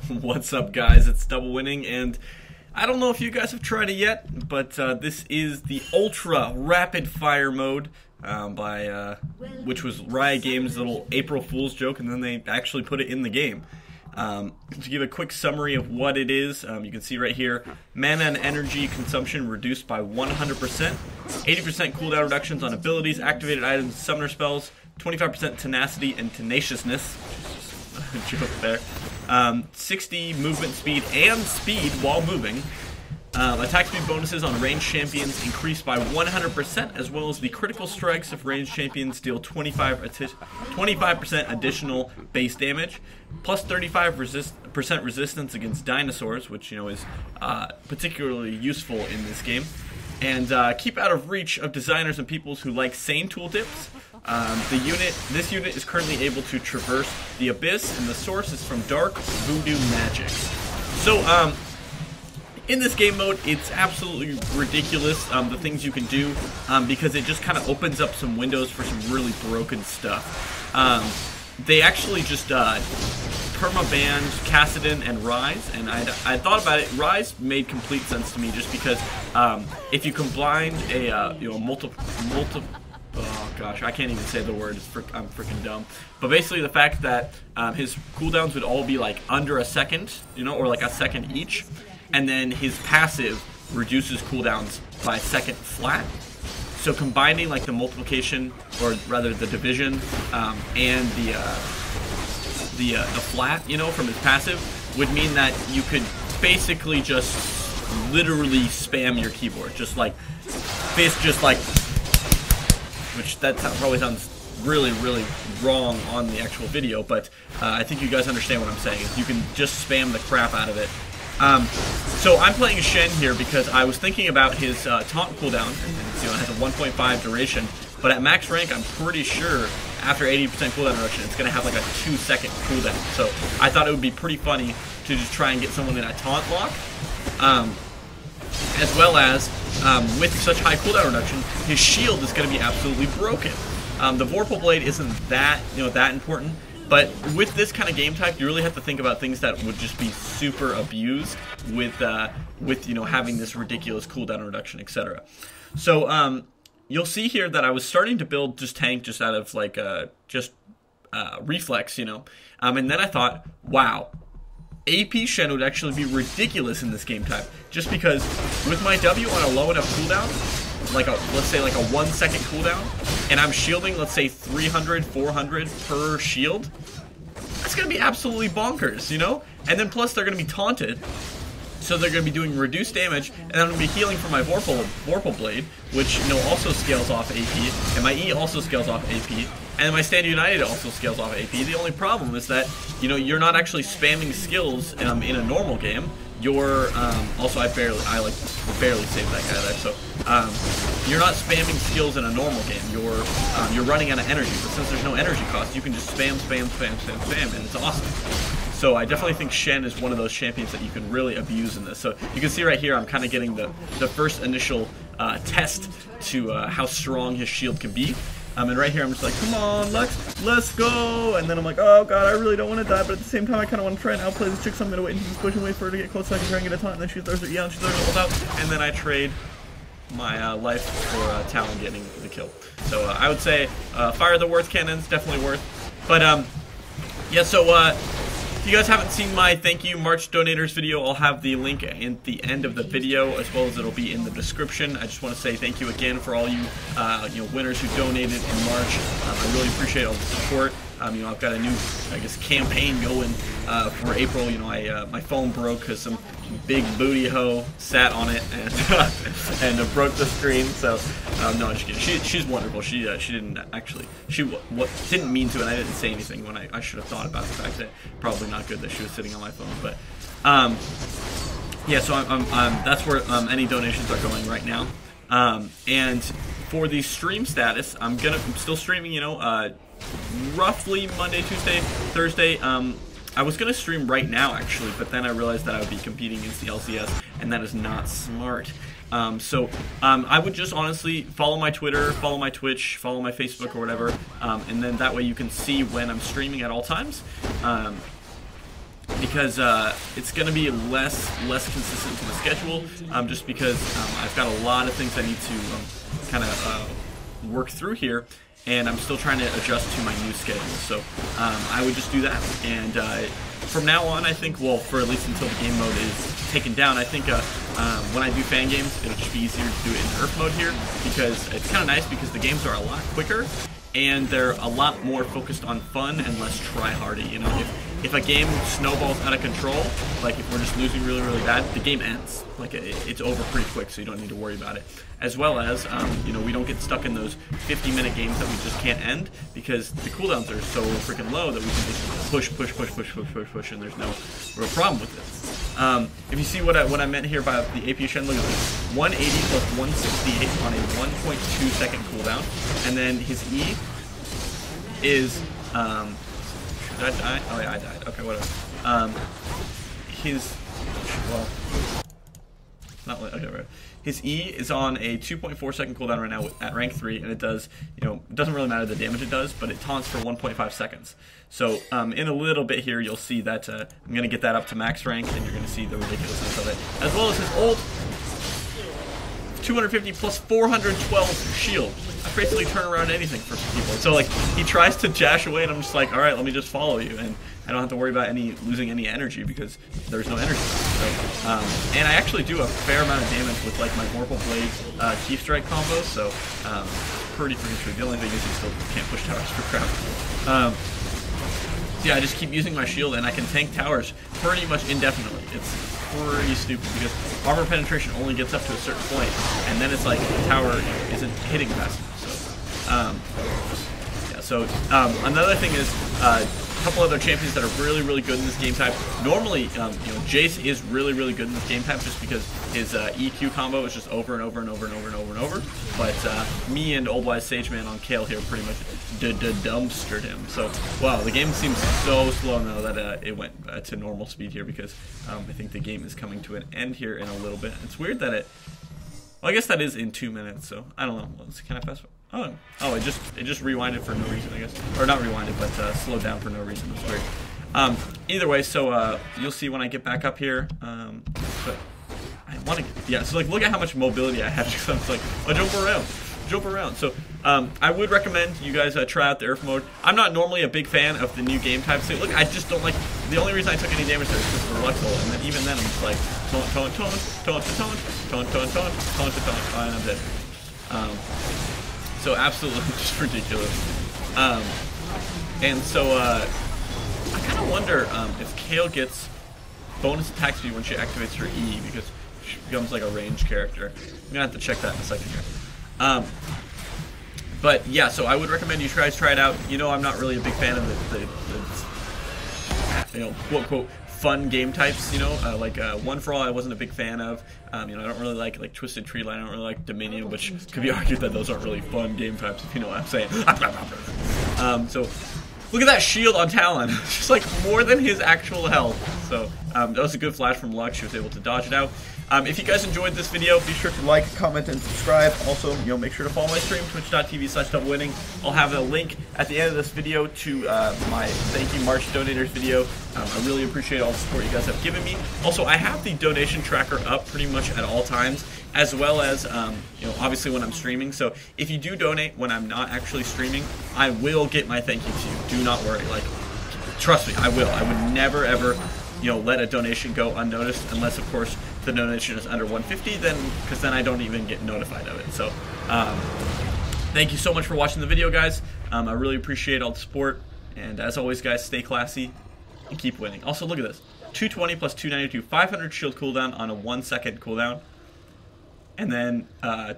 What's up, guys? It's DoubleWinning, and I don't know if you guys have tried it yet, but this is the Ultra Rapid Fire mode which was Riot Games' little April Fool's joke, and then they actually put it in the game. To give a quick summary of what it is, you can see right here, mana and energy consumption reduced by 100%, 80% cooldown reductions on abilities, activated items, summoner spells, 25% tenacity and tenaciousness, joke there, 60 movement speed and speed while moving, attack speed bonuses on ranged champions increased by 100%, as well as the critical strikes of ranged champions deal 25% additional base damage, plus 35% resistance against dinosaurs, which is particularly useful in this game, and keep out of reach of designers and peoples who like sane tooltips. This unit is currently able to traverse the abyss, and the source is from dark voodoo magic. So, in this game mode, it's absolutely ridiculous, the things you can do, because it just kind of opens up some windows for some really broken stuff. They actually just perma-banned Kassadin and Rise, and I thought about it. Rise made complete sense to me, just because if you combined a oh gosh, I can't even say the word. I'm freaking dumb. But basically, the fact that his cooldowns would all be like under a second, or like a second each, and then his passive reduces cooldowns by a second flat. So combining like the multiplication, or rather the division, and the flat, from his passive, would mean that you could basically just literally spam your keyboard, just like which that probably sounds really, really wrong on the actual video, but I think you guys understand what I'm saying. You can just spam the crap out of it. So I'm playing Shen here because I was thinking about his taunt cooldown, and it has a 1.5 duration, but at max rank I'm pretty sure after 80% cooldown reduction it's going to have like a 2-second cooldown. So I thought it would be pretty funny to just try and get someone in a taunt lock, as well as with such high cooldown reduction, his shield is going to be absolutely broken. The Vorpal Blade isn't that that important, but with this kind of game type, you really have to think about things that would just be super abused with having this ridiculous cooldown reduction, etc. So you'll see here that I was starting to build tank just out of like reflex, and then I thought, wow, AP Shen would actually be ridiculous in this game type, just because with my W on a low enough cooldown, let's say like a 1 second cooldown, and I'm shielding, let's say 300, 400 per shield, that's going to be absolutely bonkers, And then plus they're going to be taunted, so they're going to be doing reduced damage, and I'm going to be healing from my Vorpal Blade, which, also scales off AP, and my E also scales off AP, and my Stand United also scales off AP. The only problem is that, you're not actually spamming skills in a normal game. You're, also I barely saved that guy there, so, you're not spamming skills in a normal game. You're running out of energy, but since there's no energy cost, you can just spam, and it's awesome. So I definitely think Shen is one of those champions that you can really abuse in this. So you can see right here, I'm kind of getting the first initial test to how strong his shield can be. And right here, I'm just like, come on, Lux, let's go! And then I'm like, oh god, I really don't want to die, but at the same time, I kind of want to try and outplay this chick, so I'm going to wait into this bush and wait for her to get close so I can try and get a taunt. And then she throws her E out, and she throws her ult out, and then I trade my life for Talon getting the kill. So I would say fire the worth cannons, definitely worth. But yeah, so if you guys haven't seen my thank you March donators video, I'll have the link at the end of the video, as well as it'll be in the description. I just want to say thank you again for all you winners who donated in March. I really appreciate all the support. I've got a new, campaign going for April. My phone broke because some big booty hoe sat on it and broke the screen. So no, just kidding. She's wonderful. She didn't actually. Didn't mean to, and I didn't say anything when I should have thought about the fact that probably not good that she was sitting on my phone. But yeah, so that's where any donations are going right now. And for the stream status, I'm still streaming. Roughly Monday, Tuesday, Thursday. I was going to stream right now, actually, but then I realized that I would be competing against the LCS, and that is not smart. So I would just honestly follow my Twitter, follow my Twitch, follow my Facebook or whatever, and then that way you can see when I'm streaming at all times. because it's going to be less consistent to the schedule, just because I've got a lot of things I need to kind of work through here, and I'm still trying to adjust to my new schedule. So I would just do that, and from now on, I think, well, for at least until the game mode is taken down, I think when I do fan games, it'll just be easier to do it in URF mode here, because it's kind of nice because the games are a lot quicker, and they're a lot more focused on fun and less try-hardy. You know, if a game snowballs out of control, like if we're just losing really, really bad, the game ends. Like it's over pretty quick, so you don't need to worry about it. As well as, you know, we don't get stuck in those 50-minute games that we just can't end because the cooldowns are so freaking low that we can just push, and there's no real problem with it. If you see what I meant here by the AP Shen, look at this. 180 plus 168 on a 1.2 second cooldown, and then his E is did I die? Oh yeah, I died. Okay, whatever. His E is on a 2.4 second cooldown right now at rank 3, and it does, you know, it doesn't really matter the damage it does, but it taunts for 1.5 seconds. So in a little bit here, you'll see that I'm going to get that up to max rank, and you're going to see the ridiculousness of it. As well as his ult, 250 plus 412 shield. I basically turn around anything for people. So like, he tries to dash away, and I'm just like, all right, let me just follow you, and I don't have to worry about losing any energy because there's no energy. So, and I actually do a fair amount of damage with like my Vorpal Blade Keep Strike combos, so pretty freaking true. The only thing is you still can't push towers for crap. Yeah, I just keep using my shield, and I can tank towers pretty much indefinitely. It's pretty stupid because armor penetration only gets up to a certain point, and then it's like the tower isn't hitting fast enough. So, yeah. So another thing is a couple other champions that are really, really good in this game type. Normally, you know, Jace is really, really good in this game type just because his EQ combo is just over and over and over and over and over and over. But me and Old Wise Sageman on Kale here pretty much dumpstered him. So, wow, the game seems so slow now that it went to normal speed here because I think the game is coming to an end here in a little bit. It's weird that it... Well, I guess that is in 2 minutes, so I don't know. Let's kind of fast forward. Oh, it just rewinded for no reason, I guess. Or not rewinded, but slowed down for no reason. It's weird. Either way, so you'll see when I get back up here. But I want to, yeah. So like, look at how much mobility I have. Because I'm like, I jump around. So I would recommend you guys try out the URF mode. I'm not normally a big fan of the new game type. So look, I just don't like. The only reason I took any damage there is because of the Luxol, and then even then I'm just like taunt, and I'm dead. So absolutely just ridiculous. And so I kind of wonder if Kale gets bonus attack speed when she activates her E because she becomes like a ranged character. I'm gonna have to check that in a second here. But yeah, so I would recommend you try it out. You know, I'm not really a big fan of the you know, quote unquote fun game types, you know, like One for All I wasn't a big fan of. You know, I don't really like Twisted Tree Line, I don't really like Dominion, which could be argued that those aren't really fun game types, if you know what I'm saying. So, look at that shield on Talon, just like more than his actual health. So, that was a good flash from Lux, she was able to dodge it out. If you guys enjoyed this video, be sure to like, comment, and subscribe. Also, you know, make sure to follow my stream, twitch.tv/DoubleWinning. I'll have a link at the end of this video to my Thank You March Donators video. I really appreciate all the support you guys have given me. Also, I have the donation tracker up pretty much at all times, as well as, you know, obviously when I'm streaming. So if you do donate when I'm not actually streaming, I will get my thank you to you. Do not worry. Like, trust me, I will. I would never, ever, you know, let a donation go unnoticed, unless, of course, the donation is under 150, then, because then I don't even get notified of it. So, thank you so much for watching the video, guys. I really appreciate all the support, and as always, guys, stay classy and keep winning. Also, look at this: 220 plus 292, 500 shield cooldown on a 1 second cooldown, and then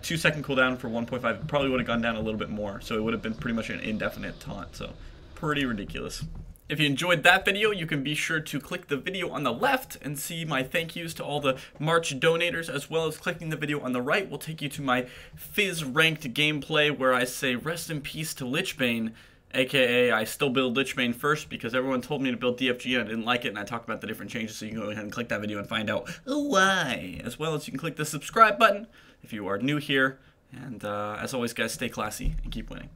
2 second cooldown for 1.5. It probably would have gone down a little bit more, so it would have been pretty much an indefinite taunt. So, pretty ridiculous. If you enjoyed that video, you can be sure to click the video on the left and see my thank yous to all the March donators, as well as clicking the video on the right will take you to my Fizz ranked gameplay where I say rest in peace to Lichbane, aka I still build Lichbane first because everyone told me to build DFG and I didn't like it, and I talked about the different changes, so you can go ahead and click that video and find out why. As well as you can click the subscribe button if you are new here, and as always, guys, stay classy and keep winning.